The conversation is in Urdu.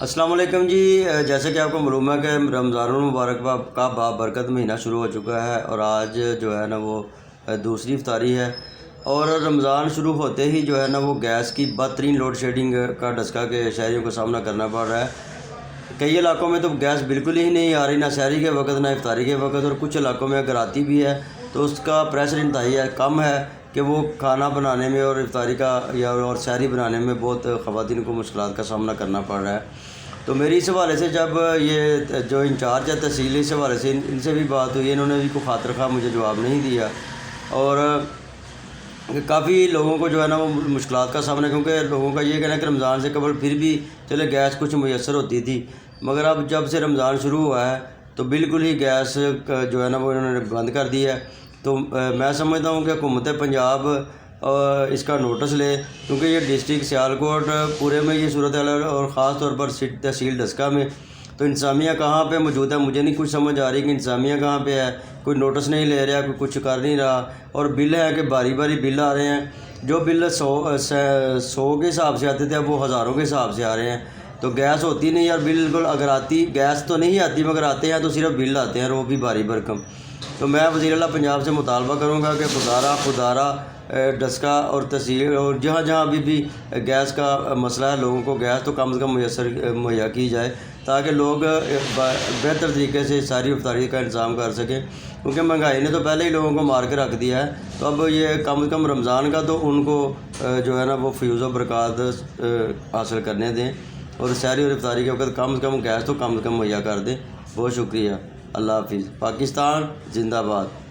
السلام علیکم جی، جیسے کہ آپ کو معلوم ہے کہ رمضان المبارک کا بابرکت مہینہ شروع ہو چکا ہے اور آج جو ہے نا وہ دوسری افطاری ہے۔ اور رمضان شروع ہوتے ہی جو ہے نا وہ گیس کی بدترین لوڈ شیڈنگ کا ڈسکا کے شہریوں کو سامنا کرنا پڑ رہا ہے۔ کئی علاقوں میں تو گیس بالکل ہی نہیں آ رہی، نہ سحری کے وقت نہ افطاری کے وقت، اور کچھ علاقوں میں اگر آتی بھی ہے تو اس کا پریشر انتہائی کم ہے کہ وہ کھانا بنانے میں اور افطاری کا اور سحری بنانے میں بہت خواتین کو مشکلات کا سامنا کرنا پڑ رہا ہے۔ تو میری اس حوالے سے جب یہ جو انچارج ہے تحصیل، اس حوالے سے ان سے بھی بات ہوئی، انہوں نے بھی کوئی خاطر خواہ مجھے جواب نہیں دیا، اور کافی لوگوں کو جو ہے نا وہ مشکلات کا سامنا، کیونکہ لوگوں کا یہ کہنا ہے کہ رمضان سے قبل پھر بھی چلے گیس کچھ میسر ہوتی تھی، مگر اب جب سے رمضان شروع ہوا ہے تو بالکل ہی گیس جو ہے نا وہ انہوں نے بند کر دی ہے۔ تو میں سمجھتا ہوں کہ حکومت پنجاب اس کا نوٹس لے، کیونکہ یہ ڈسٹرکٹ سیالکوٹ پورے میں یہ صورتحال ہے، اور خاص طور پر تحصیل ڈسکا میں تو انتظامیہ کہاں پہ موجود ہے مجھے نہیں کچھ سمجھ آ رہی کہ انتظامیہ کہاں پہ ہے، کوئی نوٹس نہیں لے رہا، کوئی کچھ کر نہیں رہا، اور بل ہے کہ باری باری بل آ رہے ہیں، جو بل 100 کے حساب سے آتے تھے اب وہ ہزاروں کے حساب سے آ رہے ہیں۔ تو گیس ہوتی نہیں، اور بالکل اگر آتی گیس تو نہیں آتی، مگر آتے ہیں تو صرف بل آتے ہیں، اور وہ بھی باری بھرکم۔ تو میں وزیر اعلیٰ پنجاب سے مطالبہ کروں گا کہ خدارہ ڈسکا اور تحصیل اور جہاں جہاں ابھی بھی گیس کا مسئلہ ہے، لوگوں کو گیس تو کم از کم مہیا کی جائے، تاکہ لوگ بہتر طریقے سے ساری افطاری کا انتظام کر سکیں، کیونکہ مہنگائی نے تو پہلے ہی لوگوں کو مار کے رکھ دیا ہے۔ تو اب یہ کم از کم رمضان کا تو ان کو جو ہے نا وہ فیوز و برکات حاصل کرنے دیں، اور سحری اور افطاری کے وقت کم از کم گیس تو کم از کم مہیا کر دیں۔ بہت شکریہ، اللہ حافظ، پاکستان زندہ باد۔